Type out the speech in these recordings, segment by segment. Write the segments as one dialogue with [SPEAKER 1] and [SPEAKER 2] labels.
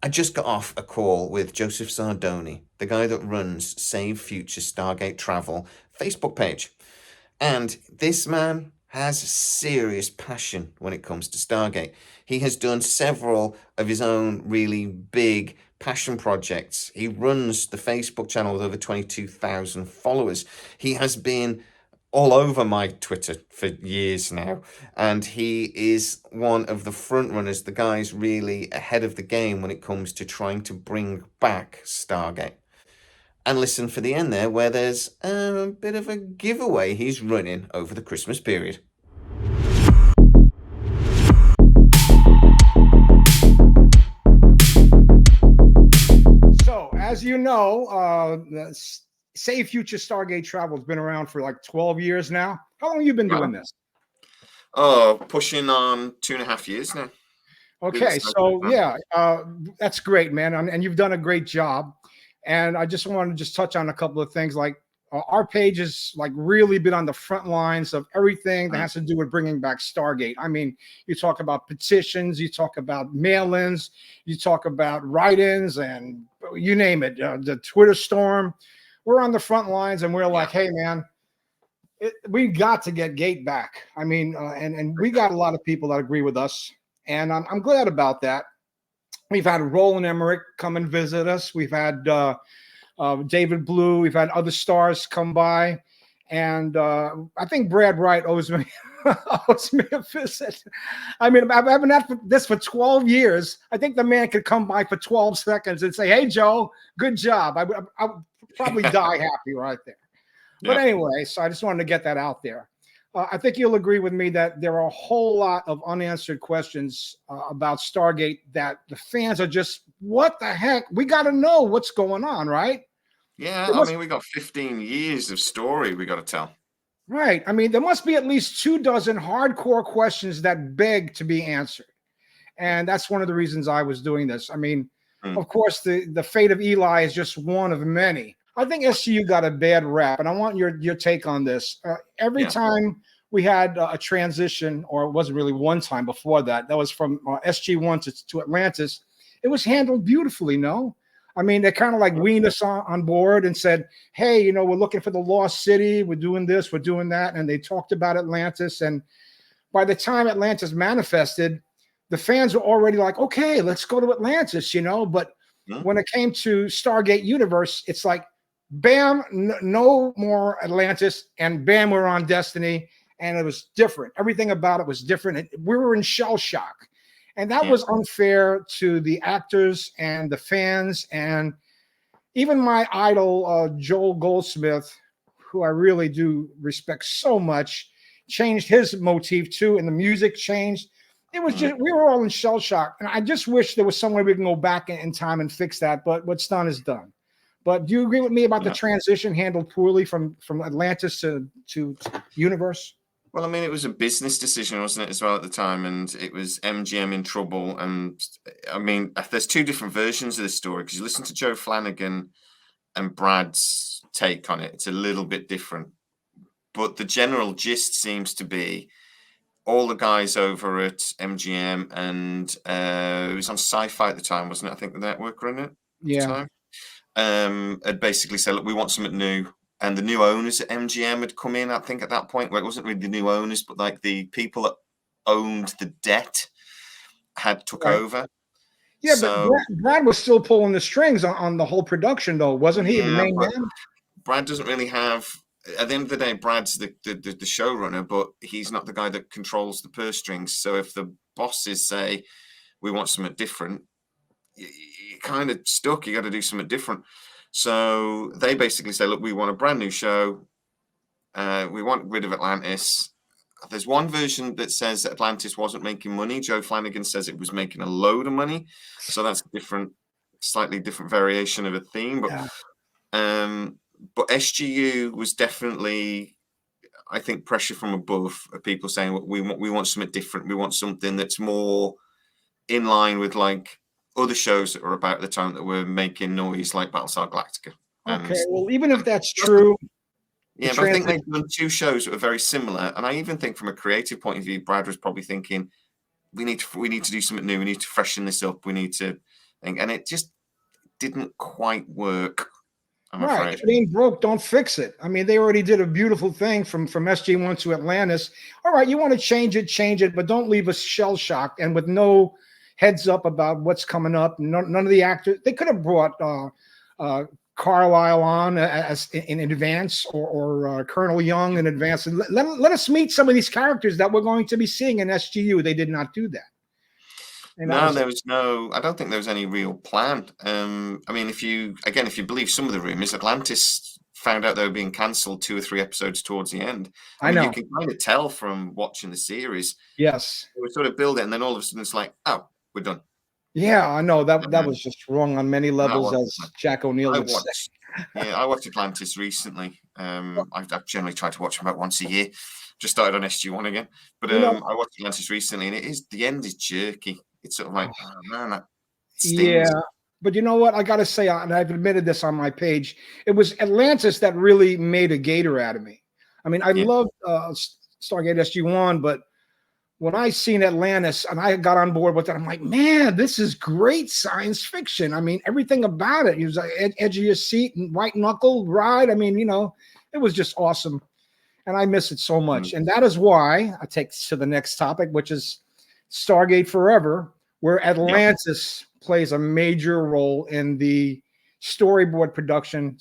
[SPEAKER 1] I just got off a call with Joseph Sardoni, the guy that runs Save Future Stargate Travel Facebook page. And this man has serious passion when it comes to Stargate. He has done several of his own really big passion projects. He runs the Facebook channel with over 22,000 followers. He has been all over my Twitter for years now, and he is one of the front runners, the guys really ahead of the game when it comes to trying to bring back Stargate. And listen for the end there, where there's a bit of a giveaway he's running over the Christmas period.
[SPEAKER 2] So, as you know, Save Future Stargate Travel has been around for like 12 years now. How long have you been doing this?
[SPEAKER 1] Oh, pushing on 2.5 years now.
[SPEAKER 2] Okay, so yeah, that's great, man, and you've done a great job. And I just wanted to just touch on a couple of things. Like our page has like really been on the front lines of everything that has to do with bringing back Stargate. I mean, you talk about petitions, you talk about mail-ins, you talk about write-ins, and you name it. The Twitter storm. We're on the front lines, and we're like, hey, man. We got to get Gate back. I mean, and we got a lot of people that agree with us, and I'm glad about that. We've had Roland Emmerich come and visit us. We've had David Blue. We've had other stars come by, and I think Brad Wright owes me owes me a visit. I mean, I've been at this for 12 years. I think the man could come by for 12 seconds and say, "Hey, Joe, good job." I would probably die happy right there. But anyway, so I just wanted to get that out there. I think you'll agree with me that there are a whole lot of unanswered questions about Stargate that the fans are just, what the heck? We got to know what's going on, right?
[SPEAKER 1] Yeah, I mean, we got 15 years of story we got to tell.
[SPEAKER 2] Right. I mean, there must be at least 24 hardcore questions that beg to be answered. And that's one of the reasons I was doing this. I mean, of course, the fate of Eli is just one of many. I think SGU got a bad rap, and I want your take on this. Every time we had a transition, or it wasn't really one time before that, that was from SG1 to Atlantis, it was handled beautifully, no? I mean, they kind of like weaned us on board and said, hey, you know, we're looking for the lost city. We're doing this, we're doing that. And they talked about Atlantis. And by the time Atlantis manifested, the fans were already like, okay, let's go to Atlantis, you know? But when it came to Stargate Universe, it's like, bam, no more Atlantis, and bam, we're on Destiny, and it was different. Everything about it was different. We were in shell shock, and that was unfair to the actors and the fans, and even my idol, Joel Goldsmith, who I really do respect so much, changed his motif too, and the music changed. It was just, we were all in shell shock, and I just wish there was some way we can go back in time and fix that, but what's done is done. But do you agree with me about the transition handled poorly from Atlantis to Universe?
[SPEAKER 1] Well, I mean, it was a business decision, wasn't it, as well at the time, and it was MGM in trouble. And I mean, there's two different versions of this story, because you listen to Joe Flanagan and Brad's take on it, it's a little bit different. But the general gist seems to be all the guys over at MGM, and it was on Sci-Fi at the time, wasn't it? I think the network ran it at the time. Had basically said, look, we want something new. And the new owners at MGM had come in, I think, at that point, where it wasn't really the new owners, but like the people that owned the debt had took over.
[SPEAKER 2] Yeah, so, but Brad was still pulling the strings on the whole production, though, wasn't he? The main man?
[SPEAKER 1] Brad doesn't really have, at the end of the day, Brad's the showrunner, but he's not the guy that controls the purse strings. So if the bosses say, we want something different, you're kind of stuck. You got to do something different. So they basically say, look, we want a brand new show. We want rid of Atlantis. There's one version that says that Atlantis wasn't making money. Joe Flanagan says it was making a load of money. So that's a different, slightly different variation of a theme. But SGU was definitely, I think, pressure from above of people saying, well, we want something different. We want something that's more in line with like other shows that were about the time that were making noise, like Battlestar Galactica.
[SPEAKER 2] Okay, well, even if that's true,
[SPEAKER 1] yeah, but I think they've done two shows that were very similar, and I even think from a creative point of view, Brad was probably thinking, we need to do something new. We need to freshen this up. We need to and it just didn't quite work, I'm
[SPEAKER 2] Right.
[SPEAKER 1] afraid.
[SPEAKER 2] If it ain't broke, don't fix it. I mean, they already did a beautiful thing from SG1 to Atlantis. All right, you want to change it, but don't leave us shell shocked and with no heads up about what's coming up. None of the actors. They could have brought Carlisle on as in advance, or Colonel Young in advance. And let us meet some of these characters that we're going to be seeing in SGU. They did not do that. And that
[SPEAKER 1] No,
[SPEAKER 2] was
[SPEAKER 1] there was no. I don't think there was any real plan. I mean, if you believe some of the rumors, Atlantis found out they were being cancelled 2 or 3 episodes towards the end. I
[SPEAKER 2] I
[SPEAKER 1] mean, you
[SPEAKER 2] know.
[SPEAKER 1] can kind of tell from watching the series.
[SPEAKER 2] Yes.
[SPEAKER 1] They would sort of build it, and then all of a sudden it's like, oh, we're done.
[SPEAKER 2] Yeah, I know that
[SPEAKER 1] Um,
[SPEAKER 2] was just wrong on many
[SPEAKER 1] that
[SPEAKER 2] levels,
[SPEAKER 1] wasn't
[SPEAKER 2] as
[SPEAKER 1] fun.
[SPEAKER 2] Jack O'Neill
[SPEAKER 1] I
[SPEAKER 2] would say.
[SPEAKER 1] watched, I watched Atlantis recently. I've generally tried to watch them about once a year. Just started on SG1 again, but
[SPEAKER 2] You know,
[SPEAKER 1] I watched Atlantis recently, and the end is jerky. It's sort of like, oh man, that stings.
[SPEAKER 2] yeah, but you know what? I got to say, and I've admitted this on my page, it was Atlantis that really made a gator out of me. I mean, I
[SPEAKER 1] Yeah.
[SPEAKER 2] loved Stargate SG1, but when I seen Atlantis and I got on board with it, I'm like, man, this is great science fiction. I mean, everything about it. It was like edge of your seat and white knuckle ride. I mean, it was just awesome. And I miss it so much. And that is why I take to the next topic, which is Stargate Forever, where
[SPEAKER 1] Yep.
[SPEAKER 2] Atlantis plays a major role in the storyboard production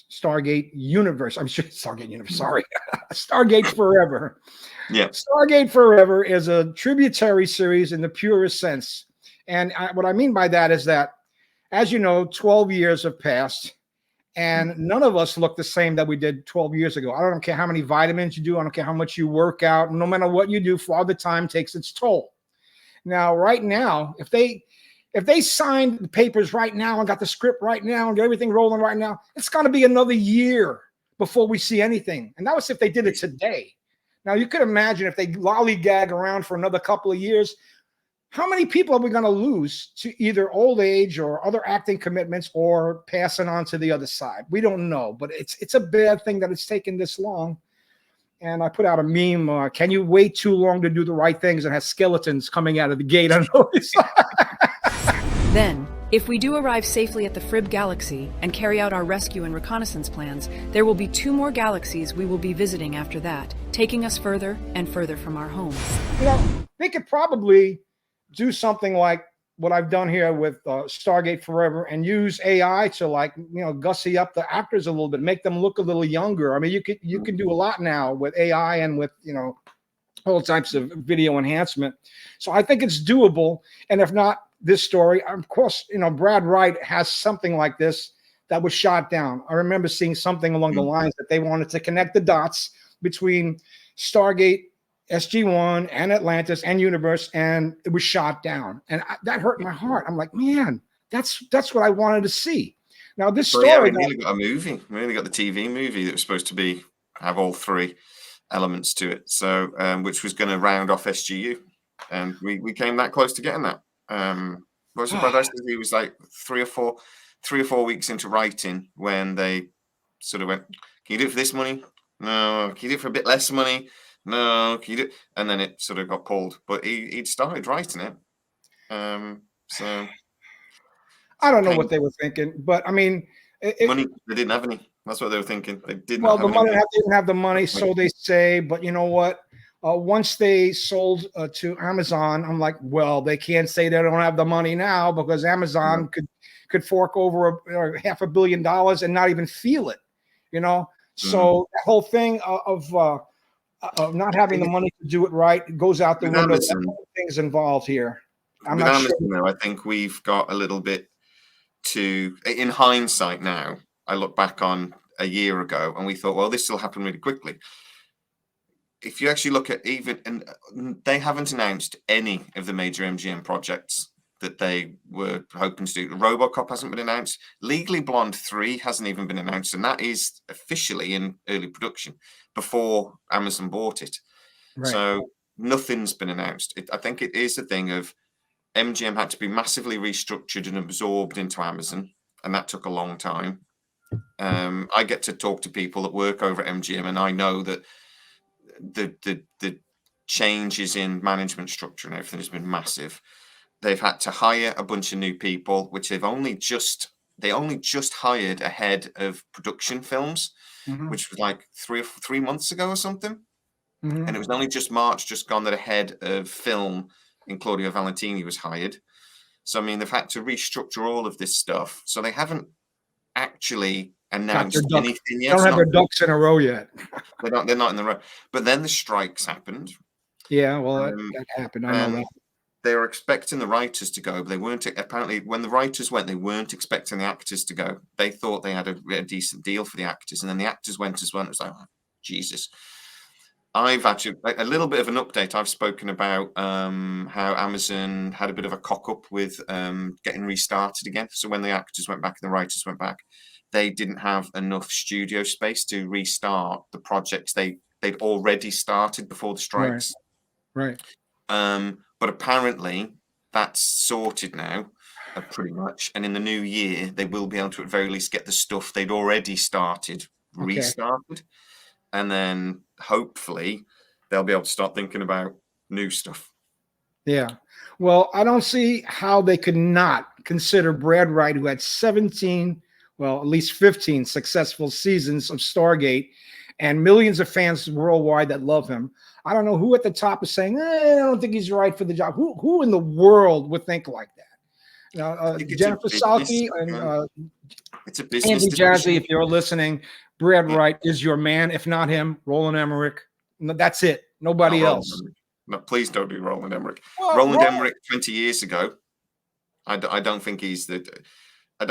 [SPEAKER 2] Stargate universe. I'm sure Stargate universe. Sorry, Stargate Forever.
[SPEAKER 1] Yeah.
[SPEAKER 2] Stargate Forever is a tributary series in the purest sense. And what I mean by that is that, as you know, 12 years have passed and none of us look the same that we did 12 years ago. I don't care how many vitamins you do. I don't care how much you work out. No matter what you do, Father Time takes its toll. Now, right now, if they signed the papers right now and got the script right now and get everything rolling right now, it's going to be another year before we see anything. And that was if they did it today. Now, you could imagine if they lollygag around for another couple of years, how many people are we going to lose to either old age or other acting commitments or passing on to the other side? We don't know, but it's a bad thing that it's taken this long. And I put out a meme, can you wait too long to do the right things, and has skeletons coming out of the gate on notice?
[SPEAKER 3] Then, if we do arrive safely at the Frib galaxy and carry out our rescue and reconnaissance plans, there will be 2 more galaxies we will be visiting after that, taking us further and further from our home.
[SPEAKER 2] They could probably do something like what I've done here with Stargate Forever and use AI to gussy up the actors a little bit, make them look a little younger. I mean, you can do a lot now with AI and with all types of video enhancement. So I think it's doable. And if not this story, of course, Brad Wright has something like this that was shot down. I remember seeing something along the lines that they wanted to connect the dots between Stargate SG1 and Atlantis and Universe, and it was shot down. And that hurt my heart. I'm like, man, that's what I wanted to see. Now this story,
[SPEAKER 1] yeah, we nearly got a movie. We nearly got the TV movie that was supposed to have all 3 elements to it. So, which was going to round off SGU, and we came that close to getting that. What surprised us, he was like 3 or 4 weeks into writing when they sort of went, "Can you do it for this money? No. Can you do it for a bit less money? No, can you do?" And then it sort of got pulled. But he'd started writing it. So
[SPEAKER 2] I don't know what they were thinking, but I mean,
[SPEAKER 1] money, they didn't have any. That's what they were thinking. They did
[SPEAKER 2] well,
[SPEAKER 1] not have
[SPEAKER 2] the
[SPEAKER 1] any
[SPEAKER 2] money
[SPEAKER 1] money.
[SPEAKER 2] didn't have the money, so they say. But you know what? Once they sold to Amazon, I'm like, well, they can't say they don't have the money now because Amazon could fork over $500 million and not even feel it. So that whole thing of not having the money to do it right goes out the window. Things involved here. I'm
[SPEAKER 1] with
[SPEAKER 2] not
[SPEAKER 1] Amazon,
[SPEAKER 2] sure.
[SPEAKER 1] though, I think we've got a little bit in hindsight now. I look back on a year ago and we thought, well, this will happen really quickly. If you actually look at and they haven't announced any of the major MGM projects that they were hoping to do. RoboCop hasn't been announced. Legally Blonde 3 hasn't even been announced, and that is officially in early production before Amazon bought it. Right. So nothing's been announced. I think it is a thing of MGM had to be massively restructured and absorbed into Amazon, and that took a long time. I get to talk to people that work over at MGM, and I know that the changes in management structure and everything has been massive. They've had to hire a bunch of new people, which they only just hired ahead of production films, which was like 3 months ago or something. And it was only just March, just gone, that ahead of film, and Claudio Valentini was hired. So, I mean, they've had to restructure all of this stuff. So they haven't actually announced anything yet.
[SPEAKER 2] They don't have their ducks in a row yet.
[SPEAKER 1] They're not in the row. But then the strikes happened.
[SPEAKER 2] Yeah, well, that happened. I know that.
[SPEAKER 1] They were expecting the writers to go, but they weren't. Apparently, when the writers went, they weren't expecting the actors to go. They thought they had a decent deal for the actors, and then the actors went as well. It was like, oh, Jesus. I've actually a little bit of an update. I've spoken about how Amazon had a bit of a cock up with getting restarted again. So when the actors went back and the writers went back, they didn't have enough studio space to restart the projects they'd already started before the strikes.
[SPEAKER 2] Right.
[SPEAKER 1] But apparently that's sorted now, pretty much. And in the new year, they will be able to at very least get the stuff they'd already started restarted. And then hopefully they'll be able to start thinking about new stuff.
[SPEAKER 2] Yeah. Well, I don't see how they could not consider Brad Wright, who had 17, well, at least 15 successful seasons of Stargate and millions of fans worldwide that love him. I don't know who at the top is saying, I don't think he's right for the job. Who in the world would think like that? Jennifer Salke and
[SPEAKER 1] it's a business
[SPEAKER 2] Andy Jazzy, if you're listening, Brad Wright is your man. If not him, Roland Emmerich. That's it. Nobody else.
[SPEAKER 1] No, please don't do Roland Emmerich. Well, Roland Emmerich 20 years ago, I don't think he's the. I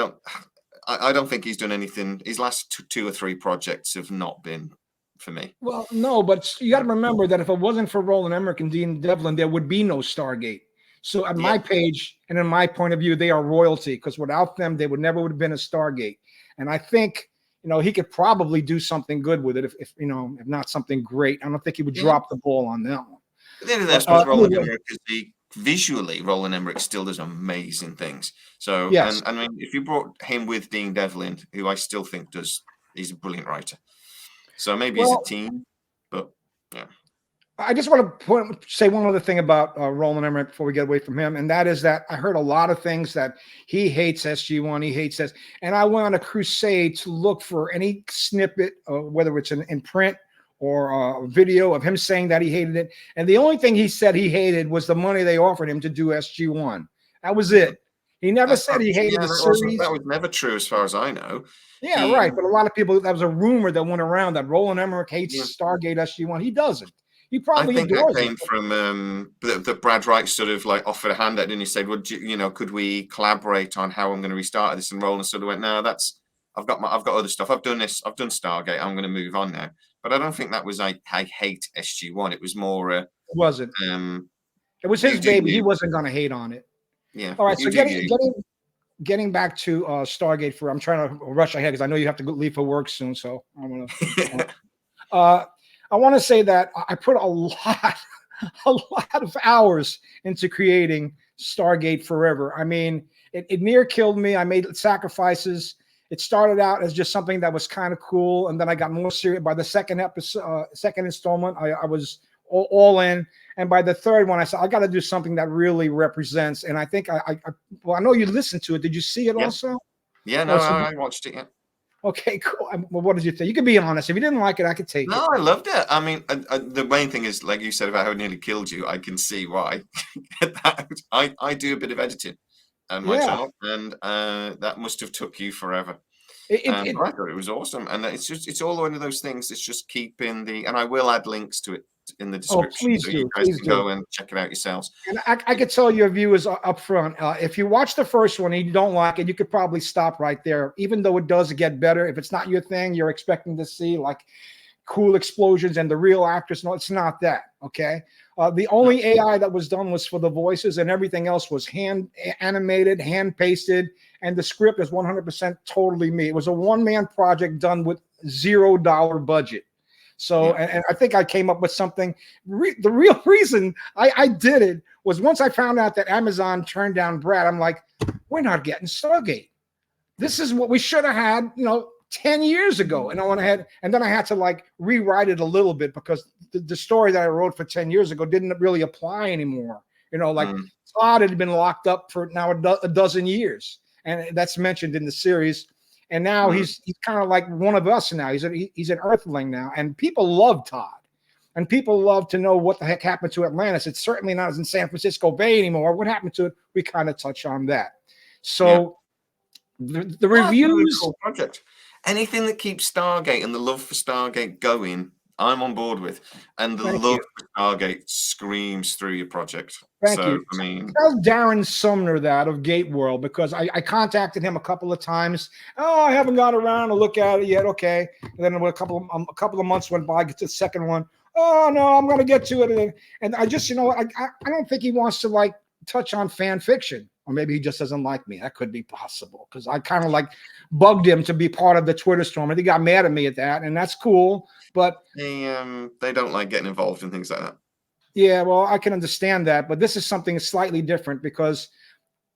[SPEAKER 1] don't think he's done anything. His last two or three projects have not been for me.
[SPEAKER 2] Well, no, but you got to remember that if it wasn't for Roland Emmerich and Dean Devlin, there would be no Stargate. So at my page and in my point of view, they are royalty, because without them, they would never have been a Stargate. And I think, he could probably do something good with it if not something great. I don't think he would drop the ball on that one.
[SPEAKER 1] At the end of the day, I suppose Roland Emmerich is visually, Roland Emmerich still does amazing things. So,
[SPEAKER 2] yes.
[SPEAKER 1] And I mean, if you brought him with Dean Devlin, who I still think he's a brilliant writer. So maybe as a team, but yeah.
[SPEAKER 2] I just want to say one other thing about Roland Emmerich before we get away from him, and that is that I heard a lot of things that he hates SG-1, he hates this, and I went on a crusade to look for any snippet, whether it's in print or a video of him saying that he hated it, and the only thing he said he hated was the money they offered him to do SG-1. That was it. He never said he hated the series.
[SPEAKER 1] That was never true as far as I know.
[SPEAKER 2] Yeah, right. But a lot of people, that was a rumor that went around that Roland Emmerich hates Stargate SG-1. He doesn't. He probably adores it. I think that came
[SPEAKER 1] from the Brad Wright sort of like offered a handout, and he said, "Well, could we collaborate on how I'm going to restart this?" And Roland sort of went, "No, I've got other stuff. I've done this. I've done Stargate. I'm going to move on now." But I don't think that was I hate SG-1. It was more.
[SPEAKER 2] It wasn't. It was his baby. He wasn't going to hate on it.
[SPEAKER 1] Yeah.
[SPEAKER 2] All right. So getting back to Stargate I'm trying to rush ahead because I know you have to leave for work soon. So I'm going to. I want to say that I put a lot of hours into creating Stargate Forever. I mean, it near killed me. I made sacrifices. It started out as just something that was kind of cool, and then I got more serious. By the second installment, I was all in, and by the third one, I said I got to do something that really represents. And I think I know you listened to it. Did you see it also?
[SPEAKER 1] Yeah, no, I watched it. Yeah.
[SPEAKER 2] Okay, cool. Well, what did you think? You can be honest. If you didn't like it, I could take it.
[SPEAKER 1] No, I loved it. I mean, the main thing is, like you said about how it nearly killed you, I can see why. I do a bit of editing myself, and that must have took you forever. I thought it was awesome. And it's all one of those things. It's just keeping and I will add links to it in the description.
[SPEAKER 2] Please
[SPEAKER 1] so
[SPEAKER 2] do.
[SPEAKER 1] You guys can go and check it out yourselves.
[SPEAKER 2] And I could tell your viewers up front, if you watch the first one and you don't like it, you could probably stop right there. Even though it does get better, if it's not your thing, you're expecting to see like cool explosions and the real actors. No, it's not that. Okay. The only AI that was done was for the voices, and everything else was hand animated, hand pasted, and the script is 100% totally me. It was a one-man project done with $0 budget. So, and I think I came up with something. The real reason I did it was once I found out that Amazon turned down Brad, I'm like, we're not getting Stargate. This is what we should have had, 10 years ago. And I went ahead, and then I had to like rewrite it a little bit because the story that I wrote for 10 years ago didn't really apply anymore. You know, like
[SPEAKER 1] Mm.
[SPEAKER 2] Todd had been locked up for now a dozen years, and that's mentioned in the series. And now he's kind of like one of us now. He's an Earthling now, and people love Todd, and people love to know what the heck happened to Atlantis. It's certainly not in San Francisco Bay anymore. What happened to it? We kind of touch on that. So the
[SPEAKER 1] Really
[SPEAKER 2] reviews.
[SPEAKER 1] cool project. Anything that keeps Stargate and the love for Stargate going, I'm on board with. And the
[SPEAKER 2] Thank
[SPEAKER 1] love
[SPEAKER 2] you.
[SPEAKER 1] for Stargate screams through your project.
[SPEAKER 2] Thank
[SPEAKER 1] So,
[SPEAKER 2] you.
[SPEAKER 1] I mean,
[SPEAKER 2] Tell Darren Sumner that of Gate World, because I contacted him a couple of times. Oh, I haven't got around to look at it yet. Okay. And then a couple of months went by, get to the second one. Oh no, I'm gonna get to it. And I just, I don't think he wants to like touch on fan fiction. Or maybe he just doesn't like me. That could be possible, because I kind of like bugged him to be part of the Twitter storm. And he got mad at me at that, and that's cool. But
[SPEAKER 1] they don't like getting involved in things like that.
[SPEAKER 2] yeah, well, I can understand that, but this is something slightly different because,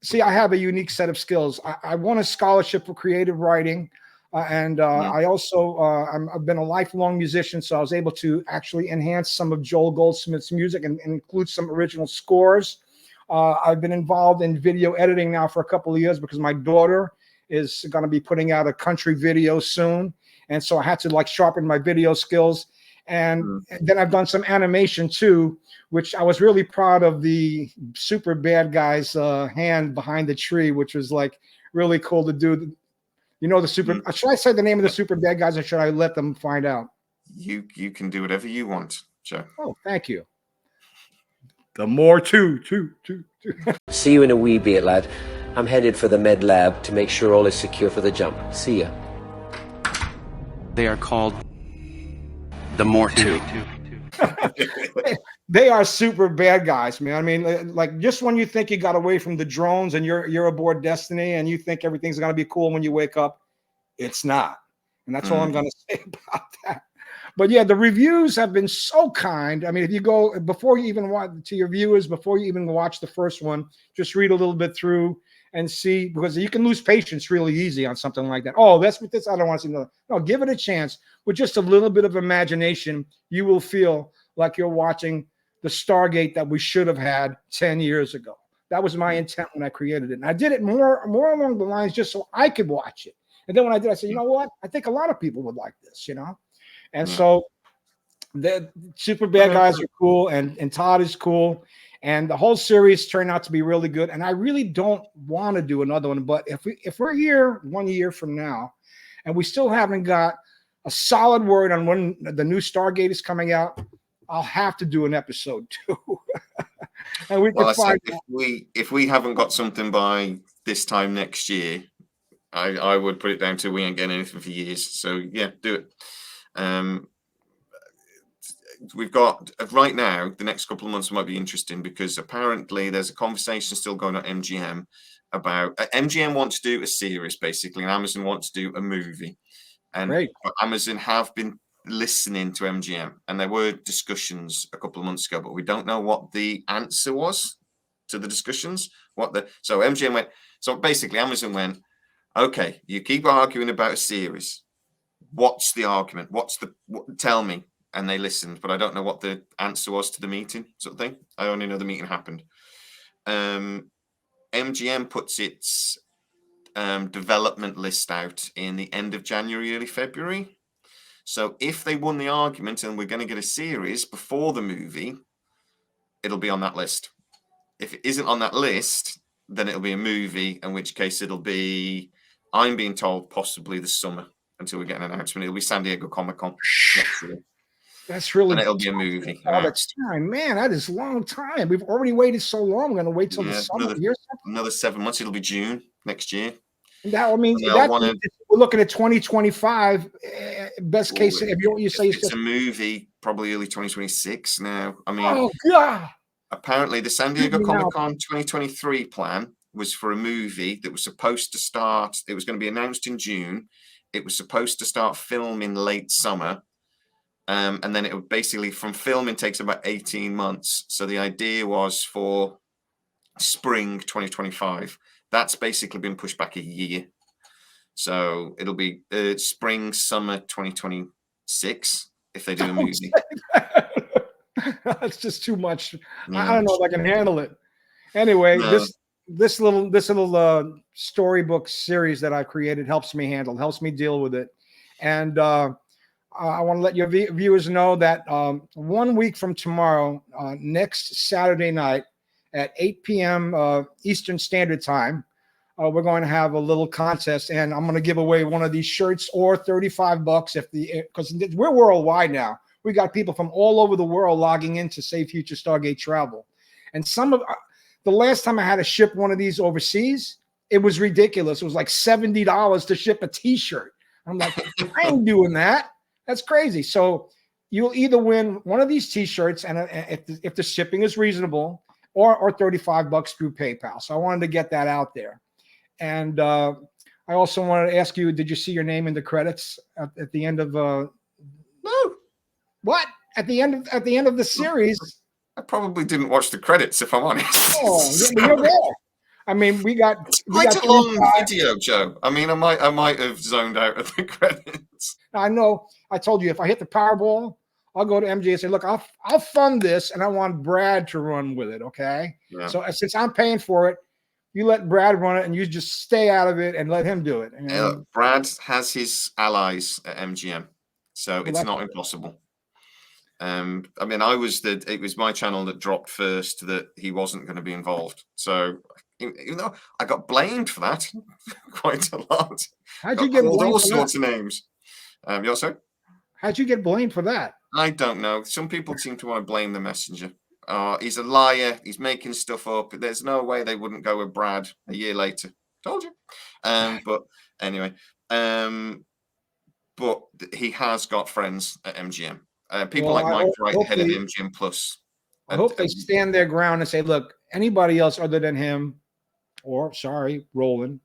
[SPEAKER 2] see, I have a unique set of skills. I won a scholarship for creative writing, and I also I've been a lifelong musician, so I was able to actually enhance some of Joel Goldsmith's music and include some original scores. I've been involved in video editing now for a couple of years because my daughter is going to be putting out a country video soon, and so I had to like sharpen my video skills. And then I've done some animation too, which I was really proud of the super bad guy's hand behind the tree, which was like really cool to do. The super. Should I say the name of the super bad guys, or should I let them find out?
[SPEAKER 1] You can do whatever you want, Joe.
[SPEAKER 2] Oh, thank you. The more two.
[SPEAKER 4] See you in a wee bit, lad. I'm headed for the med lab to make sure all is secure for the jump. See ya.
[SPEAKER 5] They are called the Mortu.
[SPEAKER 2] They are super bad guys, man. I mean, like just when you think you got away from the drones and you're aboard Destiny and you think everything's gonna be cool when you wake up, it's not. And that's all I'm gonna say about that. But yeah, the reviews have been so kind. I mean, if you go before you even watch to your viewers, before you even watch the first one, just read a little bit through and see, because you can lose patience really easy on something like that. Oh, that's what this, I don't want to see. No, give it a chance. With just a little bit of imagination, you will feel like you're watching the Stargate that we should have had 10 years ago. That was my intent when I created it. And I did it more along the lines just so I could watch it. And then when I did, I said, you know what? I think a lot of people would like this, And so the super bad guys are cool, and Todd is cool. And the whole series turned out to be really good. And I really don't want to do another one. But if we're here 1 year from now and we still haven't got a solid word on when the new Stargate is coming out, I'll have to do an episode too. And we can find out.
[SPEAKER 1] If we haven't got something by this time next year, I would put it down to we ain't getting anything for years. So yeah, do it. We've got right now, the next couple of months might be interesting because apparently there's a conversation still going on at MGM about MGM wants to do a series basically, and Amazon wants to do a movie. And Amazon have been listening to MGM, and there were discussions a couple of months ago, but we don't know what the answer was to the discussions. So MGM went. So basically, Amazon went, okay, you keep arguing about a series. What's the argument? Tell me. And they listened, but I don't know what the answer was to the meeting, sort of thing. I only know the meeting happened. MGM puts its development list out in the end of January, early February. So if they won the argument and we're going to get a series before the movie, it'll be on that list. If it isn't on that list, then it'll be a movie, in which case it'll be, I'm being told, possibly the summer until we get an announcement. It'll be San Diego Comic-Con next year.
[SPEAKER 2] That's really,
[SPEAKER 1] and it'll be a movie.
[SPEAKER 2] All that time, man. That is a long time. We've already waited so long. We're going to wait till the summer.
[SPEAKER 1] Another 7 months. It'll be June next year.
[SPEAKER 2] That means we're looking at 2025. Best case, if you say
[SPEAKER 1] it's a movie, probably early 2026 now. I mean,
[SPEAKER 2] oh god!
[SPEAKER 1] Apparently, the San Diego Comic-Con 2023 plan was for a movie that was supposed to start. It was going to be announced in June. It was supposed to start filming late summer. And then it would basically, from filming takes about 18 months. So the idea was for spring 2025. That's basically been pushed back a year. So it'll be spring, summer 2026 if they do a movie.
[SPEAKER 2] That's just too much. Yeah. I don't know if I can handle it. Anyway,
[SPEAKER 1] No.
[SPEAKER 2] this little storybook series that I created helps me deal with it. And I want to let your viewers know that 1 week from tomorrow, next Saturday night at 8 p.m. Eastern Standard Time, we're going to have a little contest, and I'm going to give away one of these shirts or $35 because we're worldwide now. We got people from all over the world logging into Save Future Stargate Travel, and the last time I had to ship one of these overseas, it was ridiculous. It was like $70 to ship a T-shirt. I'm like, I ain't doing that. That's crazy. So you'll either win one of these T-shirts, and if the shipping is reasonable, or $35 through PayPal. So I wanted to get that out there. And I also wanted to ask you, did you see your name in the credits at the end of
[SPEAKER 1] No.
[SPEAKER 2] What? At the end of the series?
[SPEAKER 1] I probably didn't watch the credits, if I'm honest.
[SPEAKER 2] Oh, you're there. I mean, we got
[SPEAKER 1] quite a long video, Joe. I mean, I might have zoned out at the credits.
[SPEAKER 2] I know. I told you if I hit the Powerball, I'll go to MJ and say, look, I'll fund this, and I want Brad to run with it. Okay. Yeah. So since I'm paying for it, you let Brad run it, and you just stay out of it and let him do it. And
[SPEAKER 1] Brad has his allies at MGM, so it's not impossible. I mean, it was my channel that dropped first that he wasn't going to be involved. So, you know, I got blamed for that quite a lot.
[SPEAKER 2] How'd you get blamed
[SPEAKER 1] all
[SPEAKER 2] for
[SPEAKER 1] sorts
[SPEAKER 2] that?
[SPEAKER 1] of names. You also?
[SPEAKER 2] How'd you get blamed for that?
[SPEAKER 1] I don't know. Some people seem to want to blame the messenger. He's a liar. He's making stuff up. There's no way they wouldn't go with Brad a year later. Told you. But anyway, but he has got friends at MGM. People like Mike Wright, head of MGM Plus.
[SPEAKER 2] I hope they stand their ground and say, look, anybody else other than him, or Roland,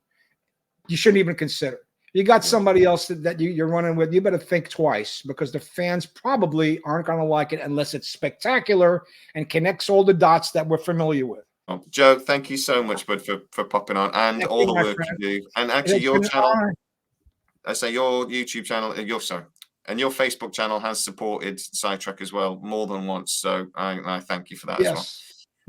[SPEAKER 2] you shouldn't even consider. You got somebody else that you're running with, you better think twice, because the fans probably aren't going to like it unless it's spectacular and connects all the dots that we're familiar with.
[SPEAKER 1] Oh, Joe, thank you so much, bud, for popping on and all the work you do. And actually, your channel, I say your YouTube channel, and your Facebook channel has supported Sidetrack as well more than once. So I thank you for that as well.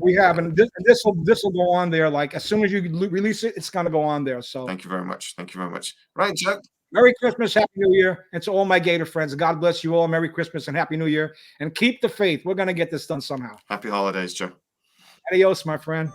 [SPEAKER 2] We have, and this will go on there. Like as soon as you release it, it's going to go on there. So
[SPEAKER 1] thank you very much. Thank you very much. Right, Joe.
[SPEAKER 2] Merry Christmas, Happy New Year, and to all my Gator friends. God bless you all. Merry Christmas and Happy New Year, and keep the faith. We're going to get this done somehow.
[SPEAKER 1] Happy holidays, Joe.
[SPEAKER 2] Adios, my friend.